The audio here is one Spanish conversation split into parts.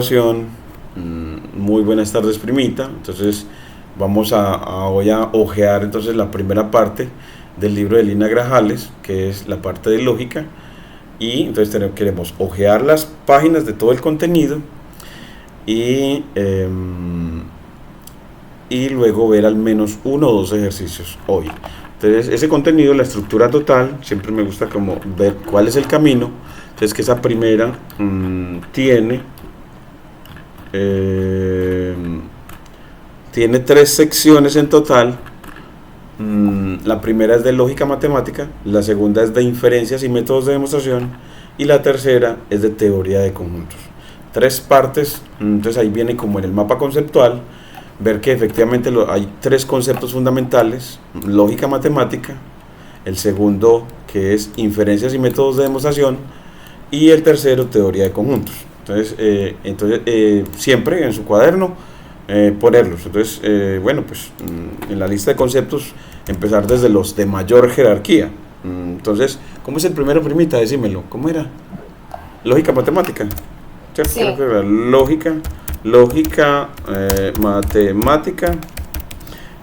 grabación. Muy buenas tardes, primita. Entonces voy a hojear entonces la primera parte del libro de Lina Grajales, que es la parte de lógica. Y entonces queremos hojear las páginas de todo el contenido y, y luego ver al menos uno o dos ejercicios hoy. Entonces ese contenido, la estructura total, siempre me gusta como ver cuál es el camino. Entonces que esa primera tiene tres secciones en total. La primera es de lógica matemática, la segunda es de inferencias y métodos de demostración y la tercera es de teoría de conjuntos. Tres partes. Entonces ahí viene como en el mapa conceptual ver que efectivamente hay tres conceptos fundamentales: lógica matemática, el segundo que es inferencias y métodos de demostración y el tercero teoría de conjuntos. Entonces siempre en su cuaderno ponerlos. Entonces bueno, pues en la lista de conceptos empezar desde los de mayor jerarquía. Entonces, ¿cómo es el primero, primita? Decímelo, ¿cómo era? Lógica matemática, ¿cierto? Sí. Creo que era lógica matemática.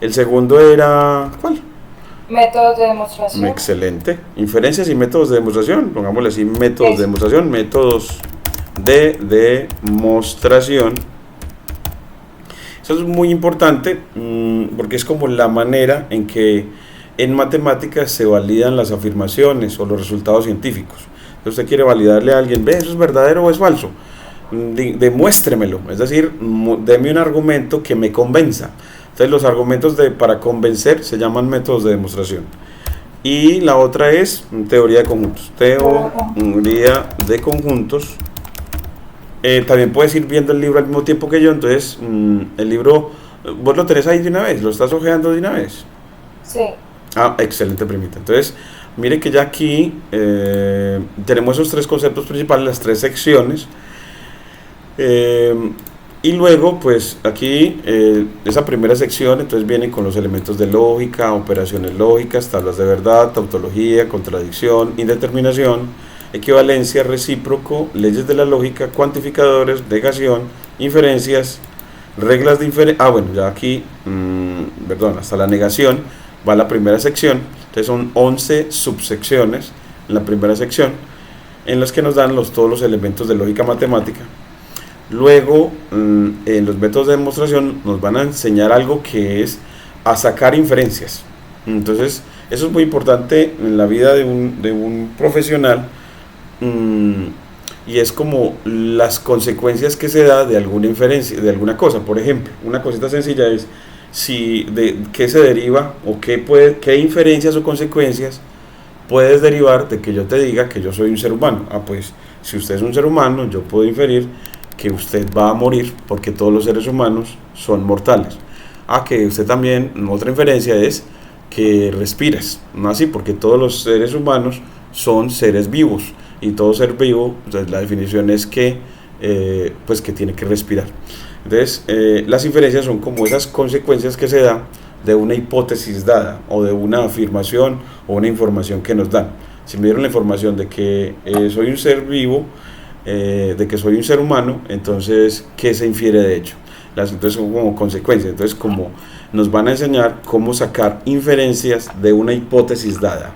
El segundo era, ¿cuál? Métodos de demostración. Excelente. Inferencias y métodos de demostración. Pongámosle así, métodos Eso. de demostración, métodos de demostración. Eso es muy importante porque es como la manera en que en matemáticas se validan las afirmaciones o los resultados científicos. Entonces usted quiere validarle a alguien, ve, eso es verdadero o es falso. Demuéstremelo, es decir, deme un argumento que me convenza. Entonces los argumentos para convencer se llaman métodos de demostración. Y la otra es teoría de conjuntos. Teoría de conjuntos. También puedes ir viendo el libro al mismo tiempo que yo. Entonces el libro, vos lo tenés ahí de una vez, lo estás hojeando de una vez. Sí. Excelente, primita. Entonces mire que ya aquí tenemos esos tres conceptos principales, las tres secciones. Y luego pues aquí esa primera sección entonces viene con los elementos de lógica, operaciones lógicas, tablas de verdad, tautología, contradicción, indeterminación, equivalencia, recíproco, leyes de la lógica, cuantificadores, negación, inferencias, reglas de inferencia. Bueno, ya aquí hasta la negación va la primera sección. Entonces son 11 subsecciones en la primera sección en las que nos dan todos los elementos de lógica matemática. Luego, en los métodos de demostración nos van a enseñar algo que es a sacar inferencias. Entonces, eso es muy importante en la vida de un profesional, y es como las consecuencias que se da de alguna inferencia, de alguna cosa. Por ejemplo, una cosita sencilla es de qué se deriva o qué inferencias o consecuencias puedes derivar de que yo te diga que yo soy un ser humano. Pues si usted es un ser humano, yo puedo inferir que usted va a morir porque todos los seres humanos son mortales. Que usted también, otra inferencia es que respiras, no así, porque todos los seres humanos son seres vivos y todo ser vivo, entonces la definición es que pues que tiene que respirar. Entonces las inferencias son como esas consecuencias que se dan de una hipótesis dada o de una afirmación o una información que nos dan. Si me dieron la información de que soy un ser vivo, de que soy un ser humano, entonces ¿qué se infiere de hecho? Entonces son como consecuencias. Entonces como nos van a enseñar cómo sacar inferencias de una hipótesis dada.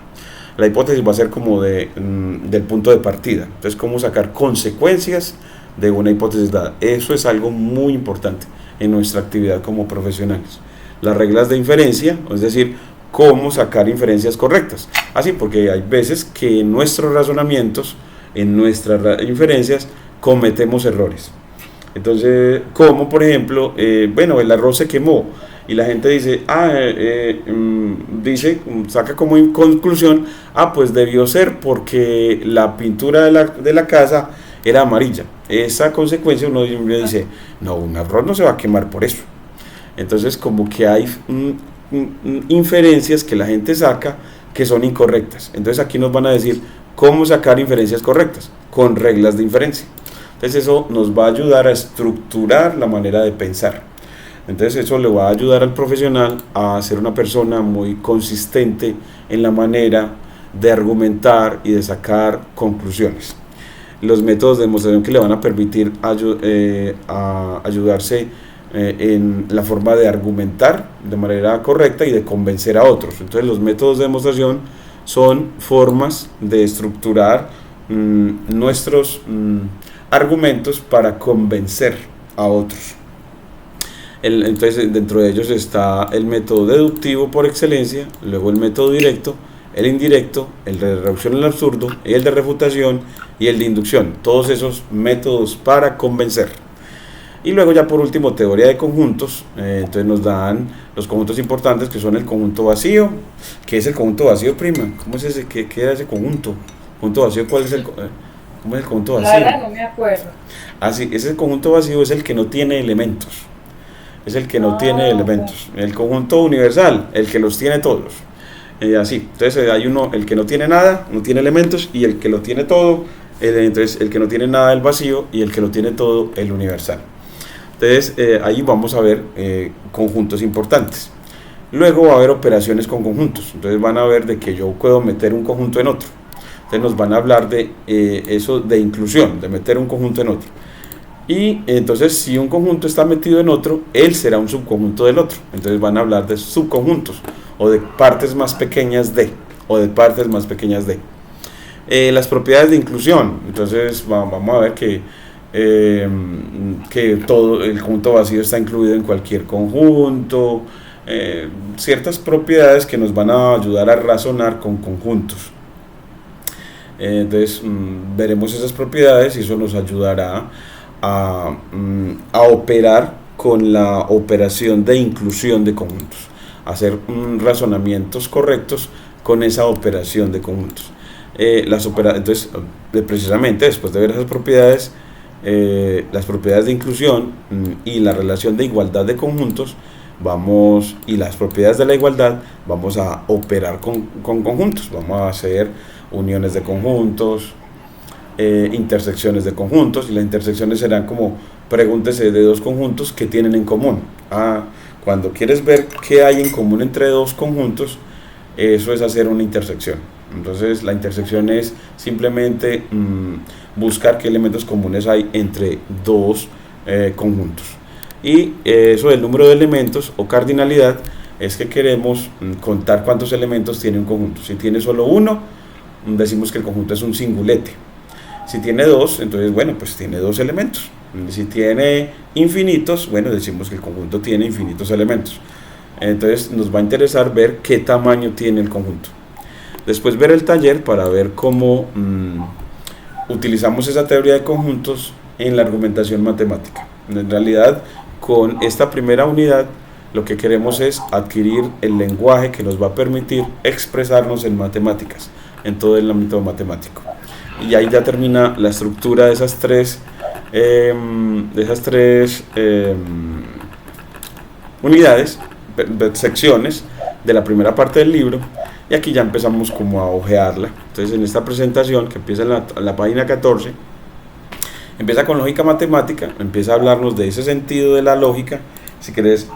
La hipótesis va a ser como del punto de partida. Entonces cómo sacar consecuencias de una hipótesis dada. Eso es algo muy importante en nuestra actividad como profesionales. Las reglas de inferencia, es decir, cómo sacar inferencias correctas. Así, porque hay veces que en nuestros razonamientos, en nuestras inferencias, cometemos errores. Entonces, como por ejemplo, el arroz se quemó y la gente dice, saca como en conclusión, pues debió ser porque la pintura de la casa era amarilla. Esa consecuencia uno dice, no, un arroz no se va a quemar por eso. Entonces como que hay inferencias que la gente saca que son incorrectas. Entonces aquí nos van a decir cómo sacar inferencias correctas con reglas de inferencia. Entonces eso nos va a ayudar a estructurar la manera de pensar. Entonces eso le va a ayudar al profesional a ser una persona muy consistente en la manera de argumentar y de sacar conclusiones. los métodos de demostración que le van a permitir ayudarse en la forma de argumentar de manera correcta y de convencer a otros. Entonces los métodos de demostración son formas de estructurar nuestros argumentos para convencer a otros. Entonces dentro de ellos está el método deductivo por excelencia, luego el método directo, el indirecto, el de reducción al absurdo, el de refutación y el de inducción. Todos esos métodos para convencer. Y luego ya por último teoría de conjuntos. Entonces nos dan los conjuntos importantes, que son el conjunto vacío. ¿Qué es el conjunto vacío, prima? ¿Cómo es ese? ¿Qué era ese conjunto? ¿Conjunto vacío? ¿Cuál es cómo es el conjunto vacío? La verdad no me acuerdo. Sí, ese conjunto vacío es el que no tiene elementos. Es el que no tiene elementos. El conjunto universal, el que los tiene todos. Así. Entonces hay uno, el que no tiene nada, no tiene elementos, y el que lo tiene todo, entonces el que no tiene nada, el vacío, y el que lo tiene todo, el universal. Entonces ahí vamos a ver conjuntos importantes. Luego va a haber operaciones con conjuntos. Entonces van a ver de que yo puedo meter un conjunto en otro. Entonces nos van a hablar de eso de inclusión, de meter un conjunto en otro. Y entonces si un conjunto está metido en otro, él será un subconjunto del otro. Entonces van a hablar de subconjuntos o de partes más pequeñas de, las propiedades de inclusión. Entonces vamos a ver que todo el conjunto vacío está incluido en cualquier conjunto, ciertas propiedades que nos van a ayudar a razonar con conjuntos. Entonces veremos esas propiedades y eso nos ayudará a operar con la operación de inclusión de conjuntos, hacer razonamientos correctos con esa operación de conjuntos. Entonces, precisamente después de ver esas propiedades, las propiedades de inclusión y la relación de igualdad de conjuntos, y las propiedades de la igualdad, vamos a operar con conjuntos, vamos a hacer uniones de conjuntos, intersecciones de conjuntos, y las intersecciones serán como pregúntese de dos conjuntos que tienen en común. Cuando quieres ver qué hay en común entre dos conjuntos, eso es hacer una intersección. Entonces la intersección es simplemente buscar qué elementos comunes hay entre dos conjuntos. Y eso del número de elementos o cardinalidad es que queremos contar cuántos elementos tiene un conjunto. Si tiene solo uno, decimos que el conjunto es un singulete. Si tiene dos, entonces bueno, pues tiene dos elementos. Si tiene infinitos, bueno, decimos que el conjunto tiene infinitos elementos. Entonces nos va a interesar ver qué tamaño tiene el conjunto. Después ver el taller para ver cómo utilizamos esa teoría de conjuntos en la argumentación matemática. En realidad, con esta primera unidad, lo que queremos es adquirir el lenguaje que nos va a permitir expresarnos en matemáticas, en todo el ámbito matemático. Y ahí ya termina la estructura de esas tres unidades, secciones de la primera parte del libro, y aquí ya empezamos como a ojearla. Entonces en esta presentación que empieza en la página 14, empieza con lógica matemática, empieza a hablarnos de ese sentido de la lógica. Si querés,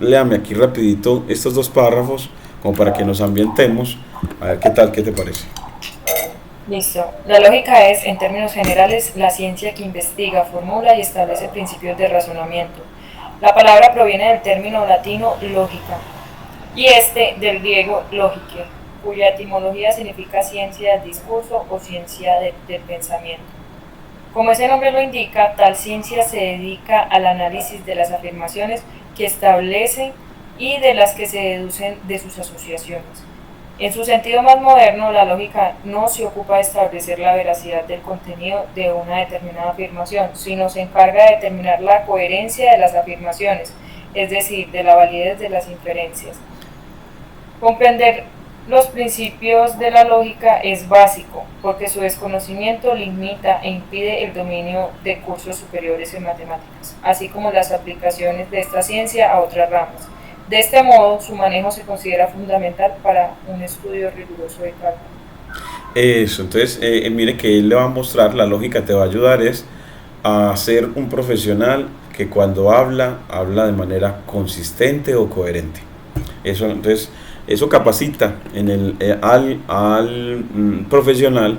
léame aquí rapidito estos dos párrafos como para que nos ambientemos, a ver qué te parece. Listo. La lógica es, en términos generales, la ciencia que investiga, formula y establece principios de razonamiento. La palabra proviene del término latino lógica y del griego lógica, cuya etimología significa ciencia del discurso o ciencia del pensamiento. Como ese nombre lo indica, tal ciencia se dedica al análisis de las afirmaciones que establecen y de las que se deducen de sus asociaciones. En su sentido más moderno, la lógica no se ocupa de establecer la veracidad del contenido de una determinada afirmación, sino se encarga de determinar la coherencia de las afirmaciones, es decir, de la validez de las inferencias. Comprender los principios de la lógica es básico, porque su desconocimiento limita e impide el dominio de cursos superiores en matemáticas, así como las aplicaciones de esta ciencia a otras ramas. De este modo, su manejo se considera fundamental para un estudio riguroso de cálculo. Eso, entonces, mire que él le va a mostrar, la lógica te va a ayudar a ser un profesional que cuando habla de manera consistente o coherente. Eso capacita al profesional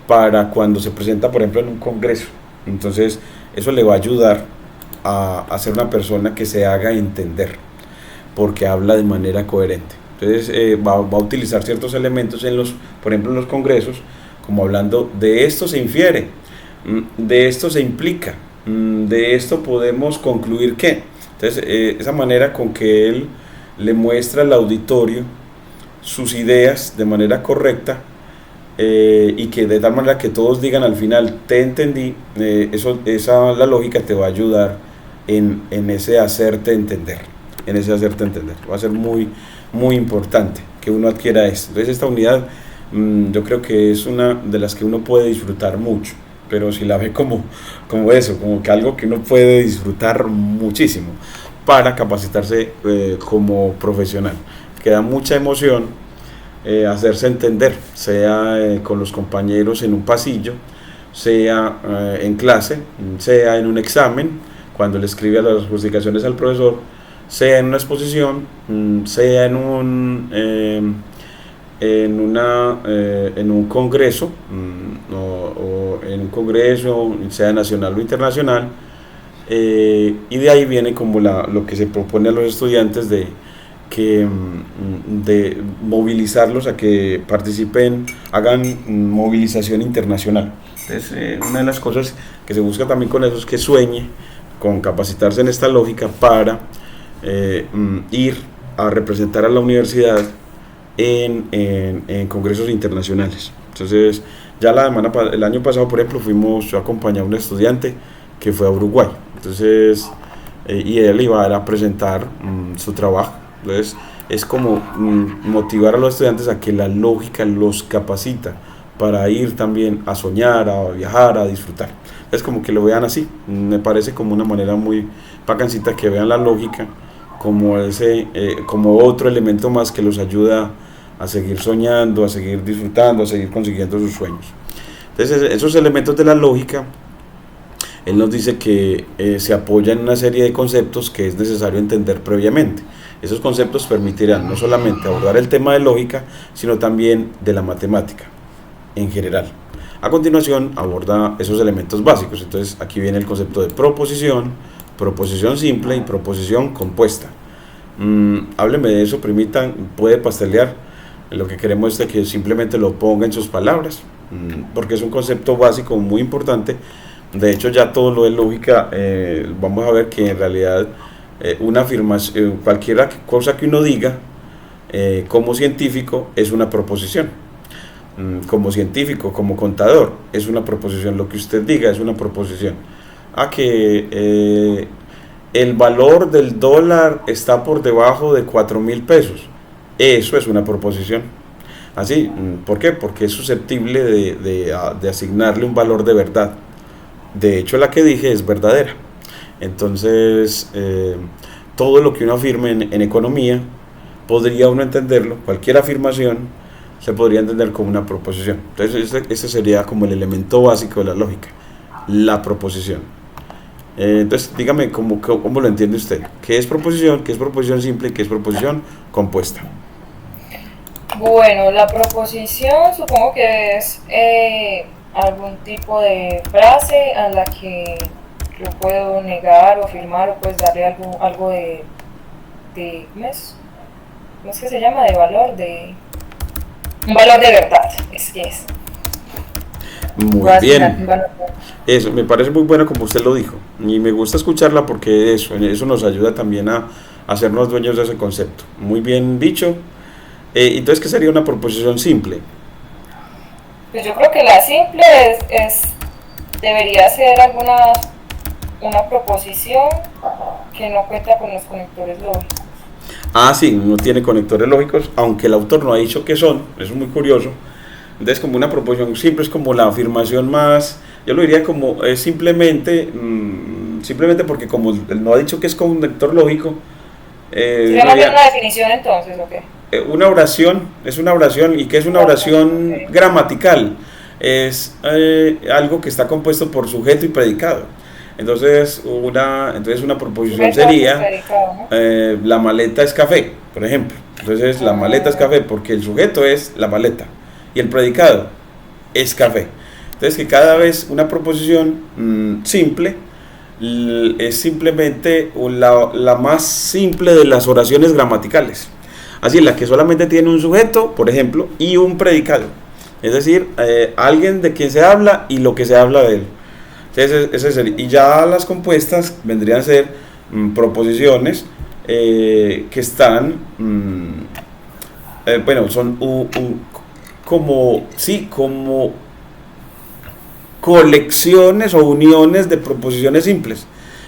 para cuando se presenta, por ejemplo, en un congreso. Entonces, eso le va a ayudar a ser una persona que se haga entender, porque habla de manera coherente. Entonces, va a utilizar ciertos elementos por ejemplo, en los congresos, como hablando de esto se infiere, de esto se implica, de esto podemos concluir que. Entonces, esa manera con que él le muestra al auditorio sus ideas de manera correcta, y que de tal manera que todos digan al final, te entendí, la lógica te va a ayudar en ese hacerte entender, va a ser muy, muy importante que uno adquiera esto. Entonces esta unidad, yo creo que es una de las que uno puede disfrutar mucho, pero si la ve como eso, como que algo que uno puede disfrutar muchísimo para capacitarse como profesional, que da mucha emoción hacerse entender, sea con los compañeros en un pasillo, sea en clase, sea en un examen, cuando le escribe las justificaciones al profesor, sea en una exposición, sea en un congreso, o en un congreso, sea nacional o internacional, y de ahí viene como lo que se propone a los estudiantes de movilizarlos a que participen, hagan movilización internacional. Entonces, una de las cosas que se busca también con eso es que sueñe con capacitarse en esta lógica para ir a representar a la universidad en congresos internacionales. Entonces, ya el año pasado, por ejemplo, yo acompañé a un estudiante que fue a Uruguay. Entonces, y él iba a presentar su trabajo. Entonces, es como motivar a los estudiantes a que la lógica los capacita para ir también a soñar, a viajar, a disfrutar. Es como que lo vean así. Me parece como una manera muy bacancita que vean la lógica como otro elemento más que los ayuda a seguir soñando, a seguir disfrutando, a seguir consiguiendo sus sueños. Entonces, esos elementos de la lógica, él nos dice que se apoya en una serie de conceptos que es necesario entender previamente. Esos conceptos permitirán no solamente abordar el tema de lógica, sino también de la matemática en general. A continuación aborda esos elementos básicos. Entonces aquí viene el concepto de proposición, proposición simple y proposición compuesta. Hábleme de eso, primita, puede pastelear. Lo que queremos es que simplemente lo ponga en sus palabras, porque es un concepto básico muy importante. De hecho, ya todo lo de lógica, vamos a ver que en realidad una afirmación, cualquier cosa que uno diga como científico es una proposición. Como científico, como contador, es una proposición. Lo que usted diga es una proposición. Que el valor del dólar está por debajo de 4.000 pesos. Eso es una proposición. Así, ¿por qué? Porque es susceptible de asignarle un valor de verdad. De hecho, la que dije es verdadera. Entonces, todo lo que uno afirme en economía, podría uno entenderlo, cualquier afirmación se podría entender como una proposición. Entonces, ese sería como el elemento básico de la lógica, la proposición. Entonces, dígame cómo lo entiende usted. ¿Qué es proposición? ¿Qué es proposición simple? ¿Qué es proposición compuesta? Bueno, la proposición supongo que es algún tipo de frase a la que yo puedo negar o afirmar o pues darle algo de ¿cómo es que se llama? De valor, un valor de verdad, es. Muy bien, eso me parece muy bueno como usted lo dijo, y me gusta escucharla porque eso nos ayuda también a hacernos dueños de ese concepto. Muy bien dicho. Entonces, ¿qué sería una proposición simple? Pues yo creo que la simple debería ser una proposición que no cuenta con los conectores lógicos. Sí, no tiene conectores lógicos, aunque el autor no ha dicho qué son. Eso es muy curioso. Entonces, como una proposición simple es como la afirmación más, yo lo diría como simplemente porque como no ha dicho que es conector lógico. ¿Sería más bien una definición entonces o qué? Una oración, es una oración. ¿Y qué es una oración gramatical? Es algo que está compuesto por sujeto y predicado. Entonces una proposición sería la maleta es café, por ejemplo. Entonces la maleta es café porque el sujeto es la maleta y el predicado es café. Entonces que cada vez una proposición simple es simplemente la más simple de las oraciones gramaticales. Así, la que solamente tiene un sujeto, por ejemplo, y un predicado. Es decir, alguien de quien se habla y lo que se habla de él. Entonces, y ya las compuestas vendrían a ser proposiciones que están, bueno, son como colecciones o uniones de proposiciones simples.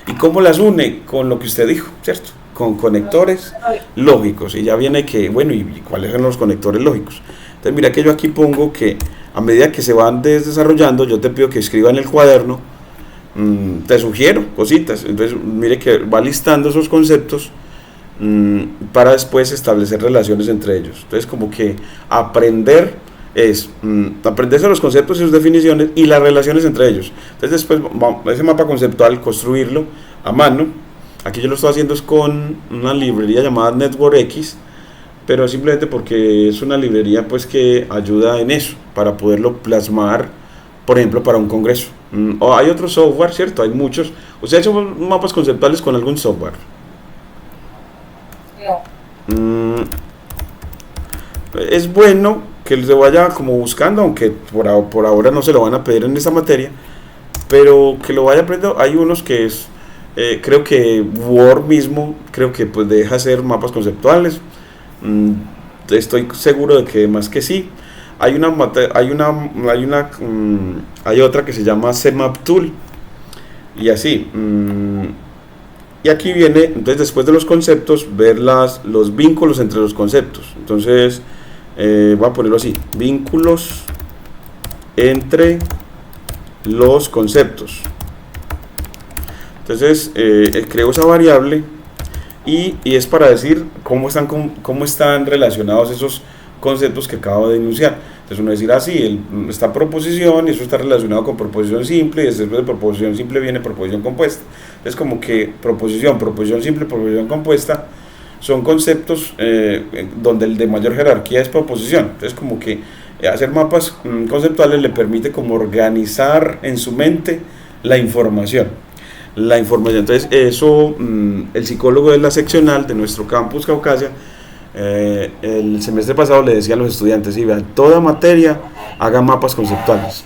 ¿Y cómo las une? Con lo que usted dijo, ¿cierto? Con conectores lógicos. Y ya viene que, bueno, ¿y cuáles son los conectores lógicos? Entonces mira que yo aquí pongo que a medida que se van desarrollando, yo te pido que escriba en el cuaderno, te sugiero cositas. Entonces mire que va listando esos conceptos para después establecer relaciones entre ellos. Entonces como que aprender es aprenderse los conceptos y sus definiciones y las relaciones entre ellos. Entonces después ese mapa conceptual construirlo a mano. Aquí yo lo estoy haciendo es con una librería llamada NetworkX, pero simplemente porque es una librería pues que ayuda en eso, para poderlo plasmar, por ejemplo, para un congreso. O hay otro software, ¿cierto? Hay muchos. ¿Usted ha hecho mapas conceptuales con algún software? No. Es bueno que se vaya como buscando, aunque por ahora no se lo van a pedir en esta materia, pero que lo vaya aprendiendo. Hay unos que es, creo que Word mismo, creo que pues deja hacer mapas conceptuales. Estoy seguro de que más que sí. Hay otra que se llama CMap Tool y así. Y aquí viene, entonces después de los conceptos, ver los vínculos entre los conceptos. Entonces voy a ponerlo así: vínculos entre los conceptos. Entonces creo esa variable y es para decir cómo están relacionados esos conceptos que acabo de enunciar. Entonces uno decir así, esta proposición, y eso está relacionado con proposición simple, y después de proposición simple viene proposición compuesta. Entonces como que proposición simple, proposición compuesta son conceptos donde el de mayor jerarquía es proposición. Entonces como que hacer mapas conceptuales le permite como organizar en su mente la información. Entonces eso, el psicólogo de la seccional de nuestro campus Caucasia, el semestre pasado le decía a los estudiantes: sí, vean, toda materia haga mapas conceptuales,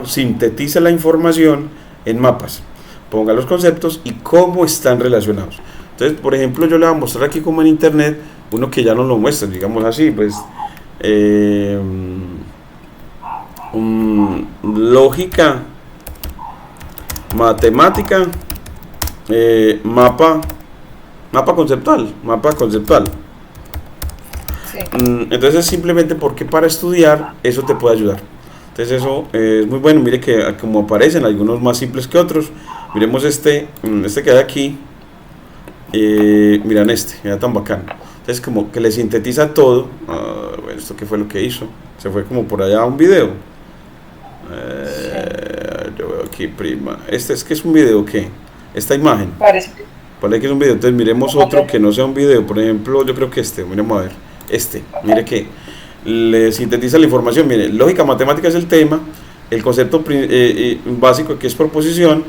sintetice la información en mapas, ponga los conceptos y cómo están relacionados. Entonces, por ejemplo, yo le voy a mostrar aquí como en internet uno que ya nos lo muestra, digamos así, pues lógica, matemática, mapa conceptual. Sí. Entonces simplemente porque para estudiar eso te puede ayudar. Entonces eso es muy bueno. Mire que como aparecen algunos más simples que otros. Miremos este que hay aquí. Miran mira tan bacano. Entonces como que le sintetiza todo. Bueno, esto que fue lo que hizo. Se fue como por allá a un video. Yo veo aquí, prima. Es que es un video, ¿qué? Esta imagen. Parece que es un video. Entonces miremos otro que no sea un video. Por ejemplo, yo creo que miremos a ver. Mire que le sintetiza la información. Mire, lógica matemática es el tema, el concepto básico que es proposición,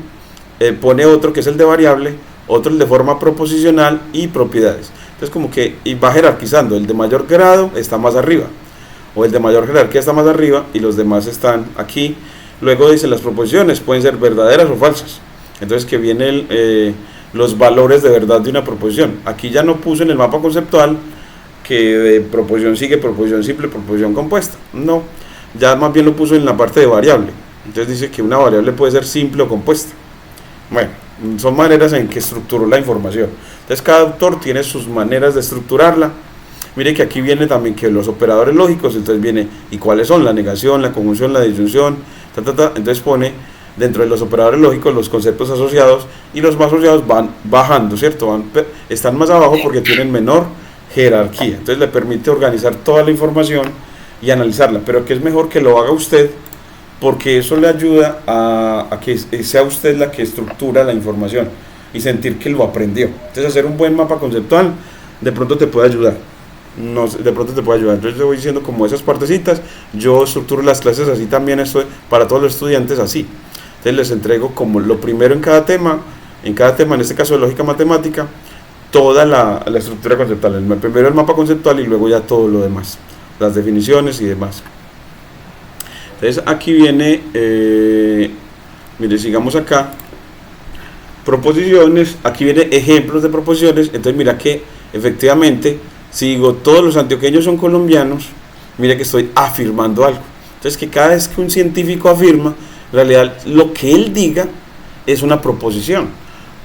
pone otro que es el de variable, otro el de forma proposicional y propiedades. Entonces como que y va jerarquizando, el de mayor grado está más arriba, o el de mayor jerarquía está más arriba y los demás están aquí. Luego dice las proposiciones pueden ser verdaderas o falsas. Entonces que vienen los valores de verdad de una proposición. Aquí ya no puso en el mapa conceptual que de proposición sigue proposición simple, proposición compuesta. No, ya más bien lo puso en la parte de variable. Entonces dice que una variable puede ser simple o compuesta. Bueno, son maneras en que estructuró la información. Entonces cada autor tiene sus maneras de estructurarla. Mire que aquí viene también que los operadores lógicos, entonces viene y cuáles son: la negación, la conjunción, la disyunción, entonces pone dentro de los operadores lógicos los conceptos asociados, y los más asociados van bajando, ¿cierto? Están más abajo porque tienen menor jerarquía. Entonces le permite organizar toda la información y analizarla, pero que es mejor que lo haga usted, porque eso le ayuda a que sea usted la que estructura la información y sentir que lo aprendió. Entonces hacer un buen mapa conceptual de pronto te puede ayudar. no, de pronto te puede ayudar. Entonces te voy diciendo como esas partecitas. Yo estructuro las clases así también, estoy para todos los estudiantes así. Entonces les entrego como lo primero en cada tema, en este caso de lógica matemática, toda la estructura conceptual. Primero el mapa conceptual y luego ya todo lo demás, las definiciones y demás. Entonces aquí viene, mire, sigamos acá, proposiciones, aquí viene ejemplos de proposiciones. Entonces mira que efectivamente, si digo todos los antioqueños son colombianos, mira que estoy afirmando algo. Entonces que cada vez que un científico afirma, en realidad lo que él diga es una proposición.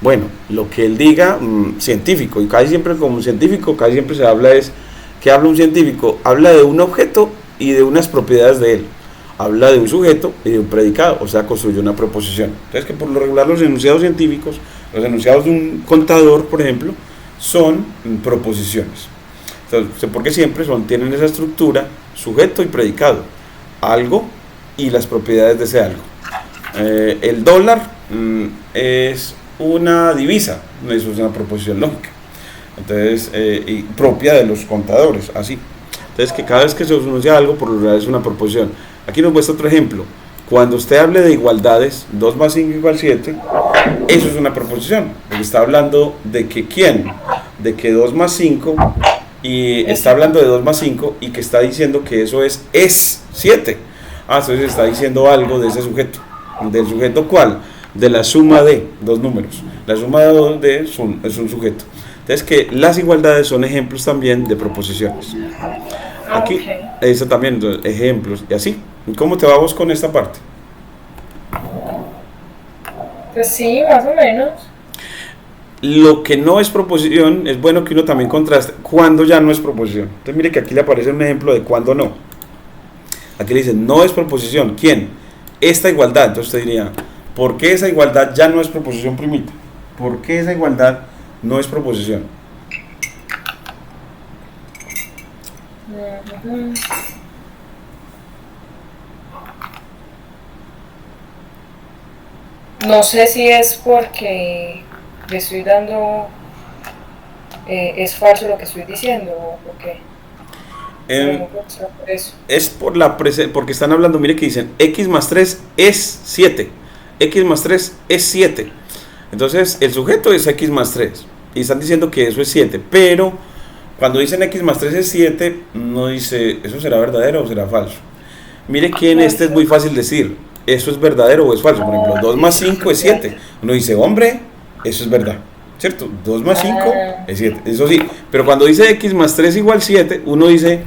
Bueno, lo que él diga, científico, y casi siempre como un científico, casi siempre se habla es, ¿qué habla un científico? Habla de un objeto y de unas propiedades de él. Habla de un sujeto y de un predicado, o sea, construye una proposición. Entonces que por lo regular los enunciados científicos, los enunciados de un contador, por ejemplo, son proposiciones. Entonces, porque siempre tienen esa estructura, sujeto y predicado, algo y las propiedades de ese algo. El dólar es una divisa, eso es una proposición lógica, entonces y propia de los contadores, así. Entonces que cada vez que se enuncia algo, por lo general es una proposición. Aquí nos muestra otro ejemplo. Cuando usted hable de igualdades, 2 más 5 igual 7, eso es una proposición, porque está hablando de que ¿quién? De que 2 más 5, y está hablando de 2 más 5, y que está diciendo que eso es 7. Entonces está diciendo algo de ese sujeto. ¿Del sujeto cuál? De la suma de dos números. La suma de 2 es un sujeto. Entonces que las igualdades son ejemplos también de proposiciones. Aquí, eso también, ejemplos, y así. ¿Cómo te va vos con esta parte? Pues sí, más o menos. Lo que no es proposición, es bueno que uno también contraste cuando ya no es proposición. Entonces mire que aquí le aparece un ejemplo de cuando no. Aquí le dicen, no es proposición. ¿Quién? Esta igualdad. Entonces usted diría, ¿por qué esa igualdad ya no es proposición primita? ¿Por qué esa igualdad no es proposición? No sé si es porque le estoy dando, es falso lo que estoy diciendo o por qué. Es por porque están hablando, mire que dicen x más 3 es 7, x más 3 es 7. Entonces el sujeto es x más 3 y están diciendo que eso es 7, pero cuando dicen x más 3 es 7, no dice, ¿eso será verdadero o será falso? Mire que en este es muy fácil decir, ¿eso es verdadero o es falso? Por ejemplo, 2 más 5 es 7. Uno dice, hombre, eso es verdad, ¿cierto? 2 más 5 es 7, eso sí. Pero cuando dice x más 3 igual 7, uno dice,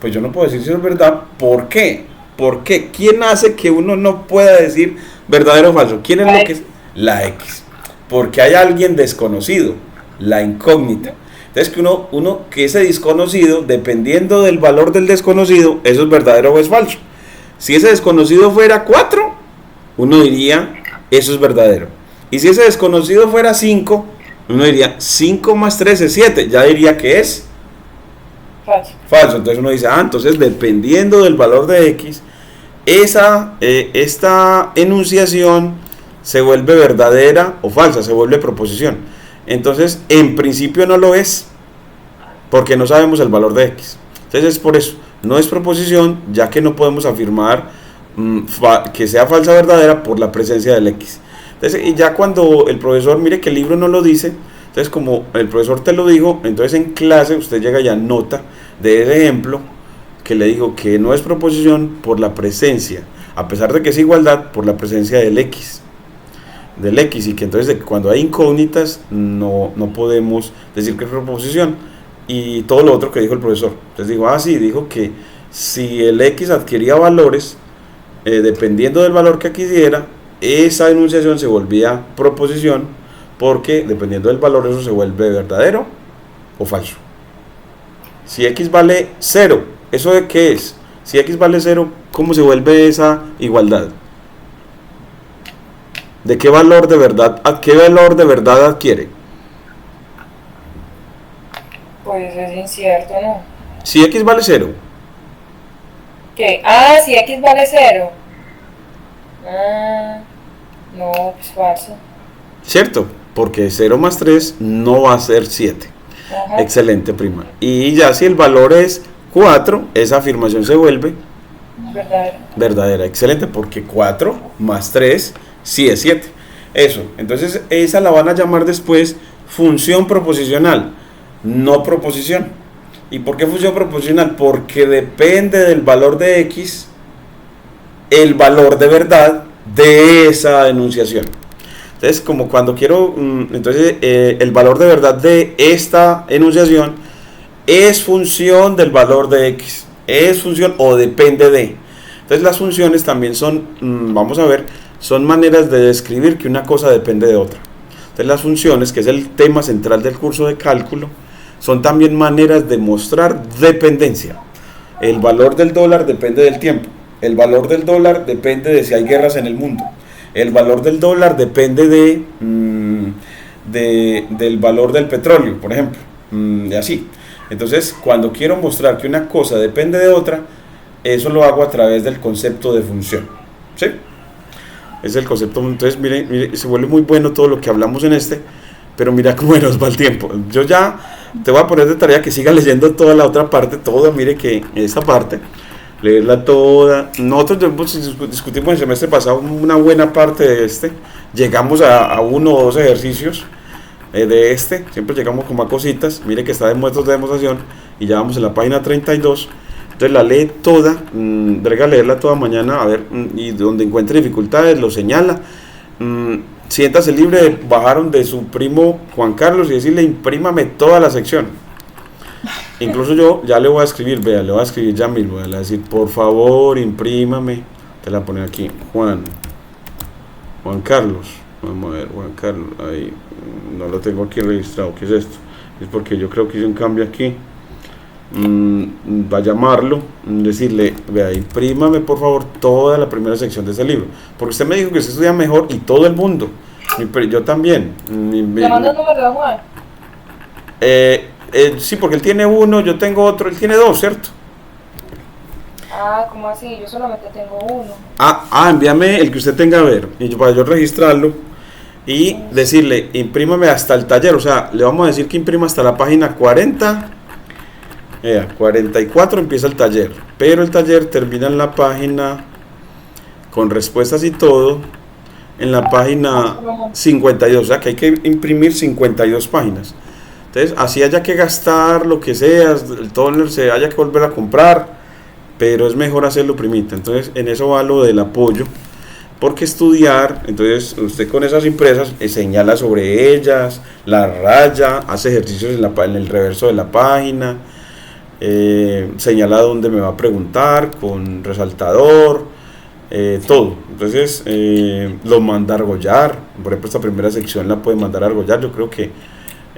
pues yo no puedo decir si eso es verdad. ¿Por qué? ¿Por qué? ¿Quién hace que uno no pueda decir verdadero o falso? ¿Quién es lo que es? La x. Porque hay alguien desconocido, la incógnita. Entonces que uno que ese desconocido, dependiendo del valor del desconocido, eso es verdadero o es falso. Si ese desconocido fuera 4, uno diría, eso es verdadero. Y si ese desconocido fuera 5, uno diría, 5 más 3 es 7, ya diría que es falso. Entonces uno dice, entonces dependiendo del valor de x, esta enunciación se vuelve verdadera o falsa, se vuelve proposición. Entonces, en principio no lo es, porque no sabemos el valor de x. Entonces es por eso, no es proposición, ya que no podemos afirmar que sea falsa o verdadera por la presencia del x. Entonces, y ya cuando el profesor, mire que el libro no lo dice, entonces como el profesor te lo dijo, entonces en clase usted llega y anota de ese ejemplo que le digo que no es proposición por la presencia, a pesar de que es igualdad, por la presencia del x, y que entonces cuando hay incógnitas no podemos decir que es proposición, y todo lo otro que dijo el profesor. Entonces digo, sí, dijo que si el x adquiría valores, dependiendo del valor que adquiriera, esa enunciación se volvía proposición, porque dependiendo del valor eso se vuelve verdadero o falso. Si x vale 0, ¿eso de qué es? Si x vale 0, ¿cómo se vuelve esa igualdad? ¿De qué valor de verdad adquiere? Pues es incierto, ¿no? Si x vale 0. ¿Qué? Si x vale 0. No, pues falso. ¿Cierto? Porque 0 más 3 no va a ser 7. Excelente, prima. Y ya si el valor es 4, esa afirmación se vuelve Verdadera. verdadera. Excelente, porque 4 más 3 sí es 7. Eso, entonces esa la van a llamar después función proposicional, no proposición. ¿Y por qué función proposicional? Porque depende del valor de X el valor de verdad de esa enunciación. Entonces, como cuando quiero, entonces el valor de verdad de esta enunciación es función del valor de X, es función o depende de. Entonces las funciones también son, vamos a ver, son maneras de describir que una cosa depende de otra. Entonces las funciones, que es el tema central del curso de cálculo, son también maneras de mostrar dependencia. El valor del dólar depende del tiempo. El valor del dólar depende de si hay guerras en el mundo. El valor del dólar depende del valor del petróleo, por ejemplo. Y así. Entonces, cuando quiero mostrar que una cosa depende de otra, eso lo hago a través del concepto de función. ¿Sí? Es el concepto. Entonces, mire, se vuelve muy bueno todo lo que hablamos en este, pero mira cómo nos va el tiempo. Yo ya te voy a poner de tarea que siga leyendo toda la otra parte, toda, mire que esta parte, leerla toda. Nosotros discutimos el semestre pasado una buena parte de este, llegamos a 1 o 2 ejercicios de este, siempre llegamos como a cositas, mire que está de métodos de demostración y ya vamos en la página 32. Entonces la lee toda, delega leerla toda mañana, a ver, y donde encuentre dificultades lo señala. Siéntase libre de bajar de su primo Juan Carlos y decirle imprímame toda la sección. Incluso yo ya le voy a escribir, vea, le voy a escribir ya mismo, le voy a decir por favor imprímame, te la pone aquí, Juan Carlos, vamos a ver, Juan Carlos, ahí, no lo tengo aquí registrado, ¿qué es esto? Es porque yo creo que hice un cambio aquí. Va a llamarlo, decirle, vea, imprímame por favor toda la primera sección de ese libro, porque usted me dijo que usted estudia mejor y todo el mundo, yo también. ¿Le manda el número de Juan? Sí, porque él tiene uno, yo tengo otro, él tiene 2, ¿cierto? Ah, ¿cómo así? Yo solamente tengo uno. Envíame el que usted tenga a ver, y para yo registrarlo y decirle, imprímame hasta el taller, o sea, le vamos a decir que imprima hasta la página 40. 44 empieza el taller, pero el taller termina en la página con respuestas y todo en la página 52, o sea que hay que imprimir 52 páginas. Entonces así haya que gastar lo que sea, el toner se haya que volver a comprar, pero es mejor hacerlo primita. Entonces en eso va lo del apoyo, porque estudiar, entonces usted con esas impresas señala sobre ellas, la raya, hace ejercicios en el reverso de la página, señala dónde me va a preguntar con resaltador, todo. Entonces lo manda a argollar. Por ejemplo, esta primera sección la puede mandar a argollar. Yo creo que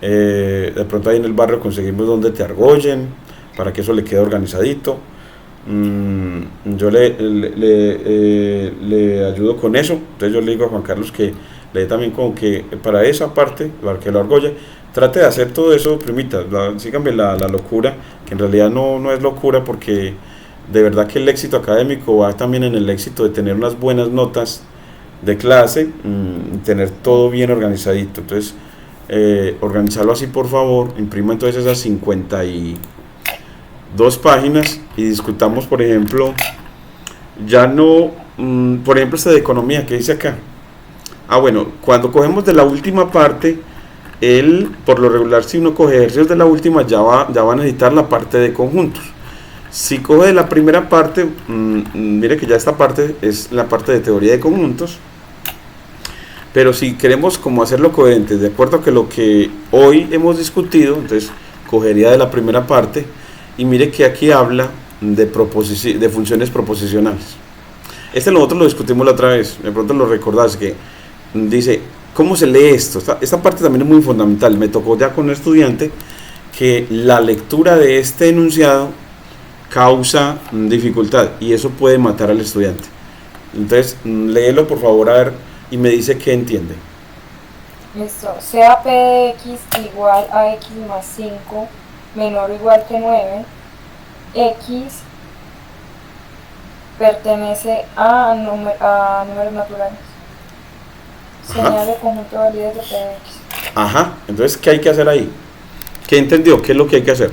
de pronto ahí en el barrio conseguimos donde te argollen para que eso le quede organizadito. Yo le ayudo con eso. Entonces yo le digo a Juan Carlos que le dé también como que para esa parte, para que lo argolle. Trate de hacer todo eso, primita, síganme la locura, que en realidad no es locura, porque de verdad que el éxito académico va también en el éxito de tener unas buenas notas de clase, tener todo bien organizadito. Entonces, organizarlo así por favor, imprima entonces esas 52 páginas y discutamos, por ejemplo, ya no, por ejemplo, este de economía que dice acá. Bueno, cuando cogemos de la última parte, por lo regular, si uno coge ejercicios de la última, ya va a necesitar la parte de conjuntos. Si coge de la primera parte, mire que ya esta parte es la parte de teoría de conjuntos, pero si queremos como hacerlo coherente, de acuerdo a que lo que hoy hemos discutido, entonces cogería de la primera parte, y mire que aquí habla de funciones proposicionales. Nosotros lo discutimos la otra vez, de pronto lo recordás, que dice, ¿cómo se lee esto? Esta parte también es muy fundamental. Me tocó ya con un estudiante que la lectura de este enunciado causa dificultad y eso puede matar al estudiante. Entonces, léelo por favor, a ver, y me dice qué entiende. Listo. Sea P de X igual a X más 5 menor o igual que 9, X pertenece a números naturales. Señal de conjunto de validas de P de X. Entonces, ¿qué hay que hacer ahí? ¿Qué entendió? ¿Qué es lo que hay que hacer?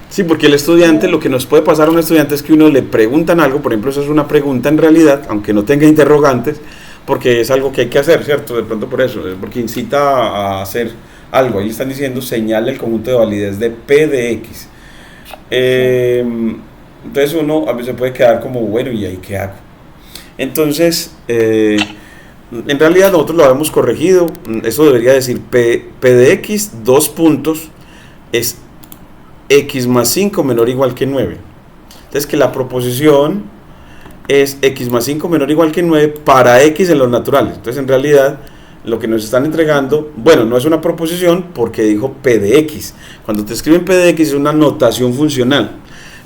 Sí, porque el estudiante, lo que nos puede pasar a un estudiante es que uno le preguntan algo, por ejemplo, eso es una pregunta en realidad, aunque no tenga interrogantes, porque es algo que hay que hacer, ¿cierto? De pronto por eso, porque incita a hacer algo. Ahí están diciendo, señala el conjunto de validez de P de X. Entonces uno a veces se puede quedar como, bueno, ¿y ahí qué hago? Entonces, en realidad nosotros lo habíamos corregido. Eso debería decir P de X, dos puntos, es X más 5 menor o igual que 9. Entonces que la proposición es X más 5 menor o igual que 9 para X en los naturales. Entonces en realidad lo que nos están entregando, bueno, no es una proposición porque dijo P de X. Cuando te escriben P de X es una notación funcional.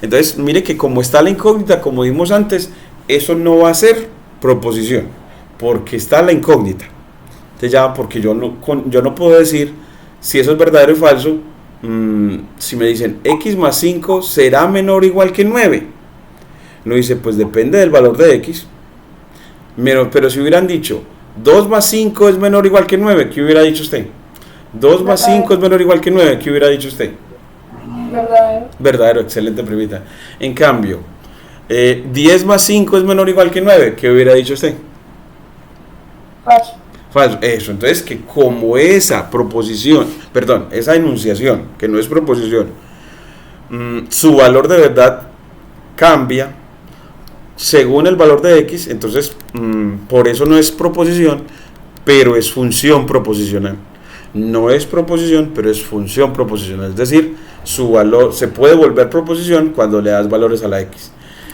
Entonces mire que como está la incógnita, como vimos antes, eso no va a ser proposición porque está la incógnita. Entonces ya, porque yo no puedo decir si eso es verdadero o falso. Si me dicen X más 5 será menor o igual que 9, no dice, pues depende del valor de X. Pero si hubieran dicho 2 más 5 es menor o igual que 9, ¿qué hubiera dicho usted? 2 más 5 es menor o igual que 9, ¿qué hubiera dicho usted? Verdadero. Verdadero, excelente, primita. En cambio, 10 más 5 es menor o igual que 9, ¿qué hubiera dicho usted? Falso. Falso. Eso, entonces que como esa proposición, perdón, esa enunciación, que no es proposición, su valor de verdad cambia según el valor de X, entonces por eso no es proposición, pero es función proposicional. No es proposición, pero es función proposicional, es decir, su valor se puede volver proposición cuando le das valores a la X.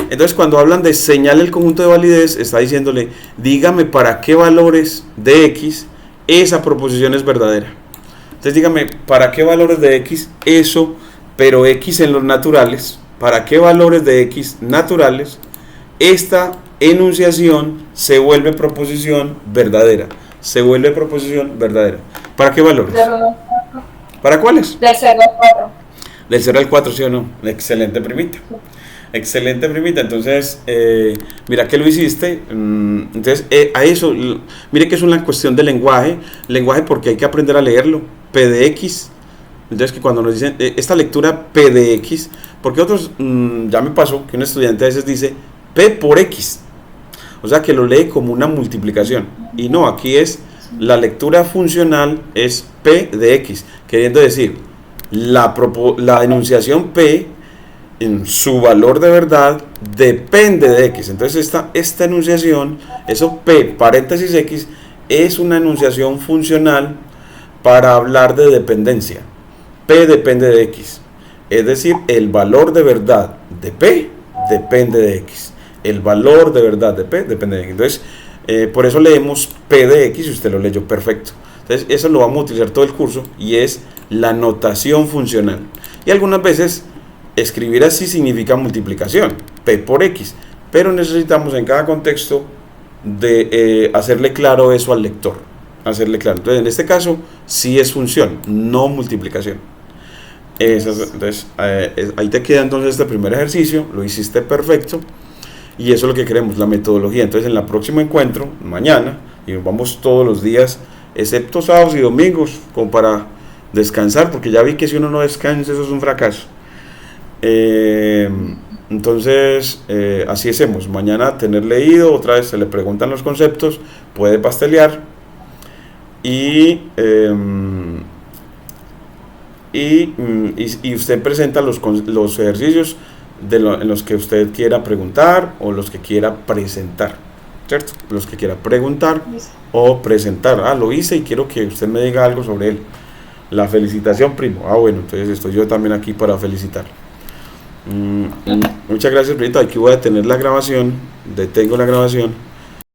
Entonces cuando hablan de señale el conjunto de validez, está diciéndole, dígame para qué valores de X esa proposición es verdadera. Entonces dígame para qué valores de X eso, pero X en los naturales, para qué valores de X naturales esta enunciación se vuelve proposición verdadera. Se vuelve proposición verdadera. ¿Para qué valores? ¿Para cuáles? Del 0 al 4. Del 0 al 4, ¿sí o no? Excelente, primita. Excelente, primita. Entonces, mira que lo hiciste. Entonces, a eso, mire que es una cuestión de lenguaje. Lenguaje porque hay que aprender a leerlo. P de X. Entonces, que cuando nos dicen esta lectura P de X, porque otros, ya me pasó que un estudiante a veces dice P por X. O sea, que lo lee como una multiplicación. Y no, aquí es la lectura funcional es P de X. Queriendo decir, la enunciación P en su valor de verdad depende de X. Entonces esta enunciación, eso P paréntesis X, es una enunciación funcional para hablar de dependencia. P depende de X. Es decir, el valor de verdad de P depende de X. El valor de verdad de P depende de X. Entonces, por eso leemos P de X y usted lo leyó perfecto. Entonces, eso lo vamos a utilizar todo el curso y es la notación funcional. Y algunas veces escribir así significa multiplicación, P por X, pero necesitamos en cada contexto de hacerle claro eso al lector, hacerle claro. Entonces en este caso sí es función, no multiplicación. Entonces ahí te queda entonces este primer ejercicio, lo hiciste perfecto y eso es lo que queremos, la metodología. Entonces en el próximo encuentro, mañana, y vamos todos los días, excepto sábados y domingos, como para descansar, porque ya vi que si uno no descansa eso es un fracaso. Entonces así hacemos, mañana tener leído, otra vez se le preguntan los conceptos, puede pastelear y usted presenta los ejercicios en los que usted quiera preguntar o los que quiera presentar, ¿cierto? Los que quiera preguntar o presentar. Lo hice y quiero que usted me diga algo sobre él. La felicitación, primo. Bueno, entonces estoy yo también aquí para felicitar. Muchas gracias, primita. Aquí voy a detener la grabación. Detengo la grabación.